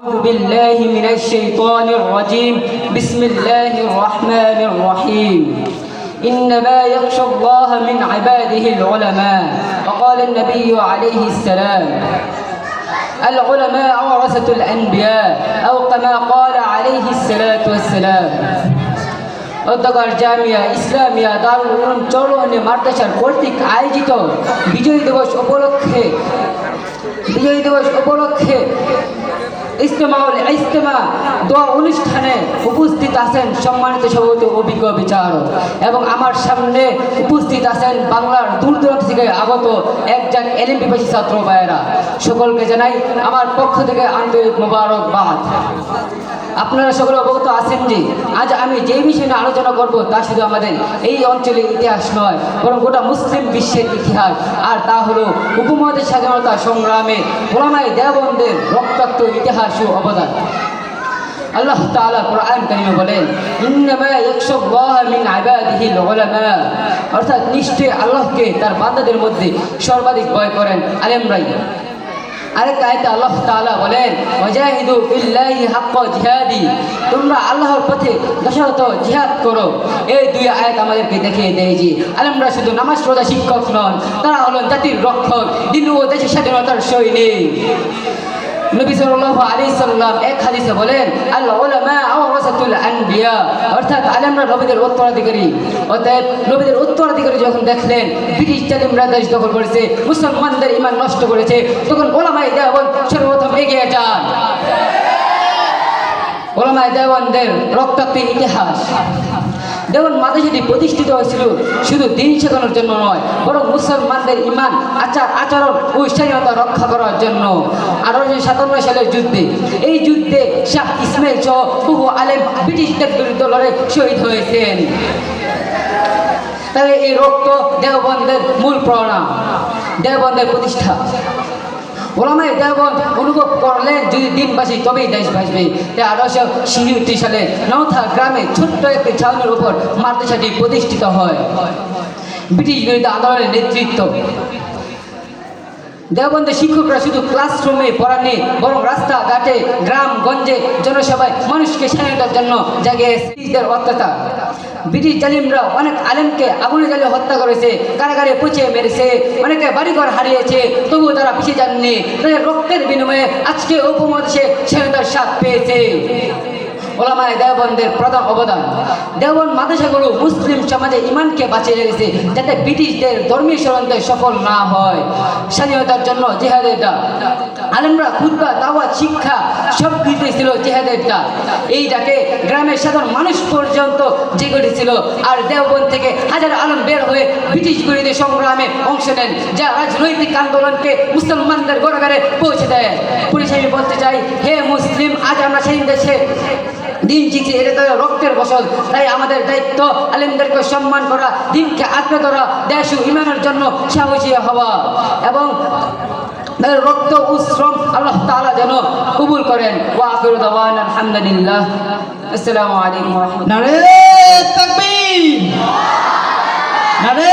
أعوذ بالله من الشيطان الرجيم بسم الله الرحمن الرحيم إنما يخشى الله من عباده العلماء وقال النبي عليه السلام العلماء ورثة الأنبياء أو كما قال عليه الصلاة والسلام অধ্যকার জামিয়া ইসলামিয়া দারুল উলুম চৌরুহানি মাদ্রাসার কর্তৃক আয়োজিত বিজয় দিবস উপলক্ষে ইজতেমা দোয়া অনুষ্ঠানে উপস্থিত আছেন সম্মানিত সভাপতি অভিজ্ঞ বিচারক এবং আমার সামনে উপস্থিত আছেন বাংলার দূর দূরান্ত থেকে আগত একজন এলিম পিপাসী ছাত্র ভাইয়েরা। সকলকে জানাই আমার পক্ষ থেকে আন্তরিক মোবারকবাদ। আপনারা সকলে অবগত আছেন যে আজ আমি যে বিষয় নিয়ে আলোচনা করব তা শুধু আমাদের এই অঞ্চলের ইতিহাস নয়, বরং গোটা মুসলিম বিশ্বের ইতিহাস। আর তা হলো উপমহাদেশ স্বাধীনতা সংগ্রামে ওলামায়ে দেওবন্দের রক্তাক্ত ইতিহাস ও অবদান। আল্লাহ তাআলা কোরআন কারিমে বলেন ইন্নামা ইয়াখশাল্লাহ মিন ইবাদিহিল উলামা, অর্থাৎ নিশ্চয়ই আল্লাহকে তার বান্দাদের মধ্যে সর্বাধিক ভয় করেন আলেমরাই। আরেকটা আয়াতে আল্লাহ তাআলা বলেন ওয়াজাহিদু ফিল্লাহি হাক্কা জিহাদি, তোমরা আল্লাহর পথে যথাযথ জিহাদ করো। এই দুই আয়াত আমাদেরকে দেখিয়ে দেয় যে আলেমরা শুধু নামাজ রোজা শিক্ষক নন, তারা হলেন জাতির রক্ষক, দিন ও দেশের স্বাধীনতার সৈনিক। নবী সাল্লাল্লাহু আলাইহি সাল্লাম এক হাদিসে বলেন আল উলামা ওয়ারাসাতুল আনবিয়া, অর্থাৎ আলেমরা নবীদের উত্তরাধিকারী। অতএব নবীদের উত্তরাধিকারী যখন দেখলেন ব্রিটিশ জালিমরা দেশ দখল করেছে, মুসলমানদের ঈমান নষ্ট করেছে, তখন ওলামায়ে দেওবন্দ সর্বপ্রথম এগিয়ে যান। ওলামায়ে দেওবন্দের রক্তাক্ত ইতিহাস। দেওবন্দ মাদ্রাসাটি প্রতিষ্ঠিত হয়েছিল শুধু দিন শেখানোর জন্য নয়, বরং মুসলমানদের ঈমান, আচরণ ও স্বাধীনতা রক্ষা করার জন্য। 1857 সালের যুদ্ধে, এই যুদ্ধে শাহ ইসমাইল সহ বহু আলেম ব্রিটিশদের বিরুদ্ধে লড়ে শহীদ হয়েছেন। তাই এই রক্ত দেওবন্দের মূল প্রেরণা, দেওবন্দের প্রতিষ্ঠা। ওলামায়ে দেওবন্দ অনুভব করলেন যদি দিন বাঁচে তবেই দেশ বাঁচবে। তাই 1866 সালে নওথা গ্রামে ছোট্ট একটি ছাউনির উপর মাদ্রাসাটি প্রতিষ্ঠিত হয়। ব্রিটিশ বিরোধী আন্দোলনের নেতৃত্ব। দেওবন্দের শিক্ষকরা শুধু ক্লাসরুমে পড়াননি, বরং রাস্তাঘাটে, গ্রামগঞ্জে, জনসভায় মানুষকে স্বাধীনতার জন্য জাগিয়ে ব্রিটিশদের অত্যাচার। ব্রিটিশ জালিমরা অনেক আলেমকে আগুনে জ্বালিয়ে হত্যা করেছে, কারাগারে পচিয়ে মেরেছে, অনেকে বাড়িঘর হারিয়েছে, তবুও তারা পিছিয়ে যাননি। তাদের রক্তের বিনিময়ে আজকে উপমহাদেশে স্বাধীনতার স্বাদ পেয়েছে। ওলামায়ে দেওবন্দের প্রধান অবদান। দেওবন্দ মাদ্রাসাগুলো মুসলিম সমাজে ঈমানকে বাঁচিয়ে রেখেছে যাতে ব্রিটিশদের ধর্মীয় ষড়যন্ত্রে সফল না হয়। স্বাধীনতার জন্য জিহাদের ডাক। আলেমরা খুতবা, দাওয়াত, শিক্ষা সব কিছুই ছিল জিহাদের ডাক। এই ডাকে গ্রামের সাধারণ মানুষ পর্যন্ত জেগে উঠেছিল। আর দেওবন্দ থেকে হাজার আলেম বের হয়ে ব্রিটিশ বিরোধী সংগ্রামে অংশ নেন, যা রাজনৈতিক আন্দোলনকে মুসলমানদের ঘরে পৌঁছে দেয়। পুলিশ আমি বলতে চাই, হে মুসলিম, আজ আমরা সেই দেশে দিন শিখছি, এটা তাদের রক্তের ফসল। তাই আমাদের দায়িত্ব আলেমদেরকে সম্মান করা, দিনকে আঁকড়ে ধরা, দেশ ও ঈমানের জন্য সাহসী হওয়া এবং তাদের রক্ত ও শ্রম আল্লাহ তাআলা যেন কবুল করেন। ওয়া আখিরু দাওয়ানা আলহামদুলিল্লাহ। আসসালামু আলাইকুম ওয়া রাহমাতুল্লাহ। নারে তাকবীর, নারে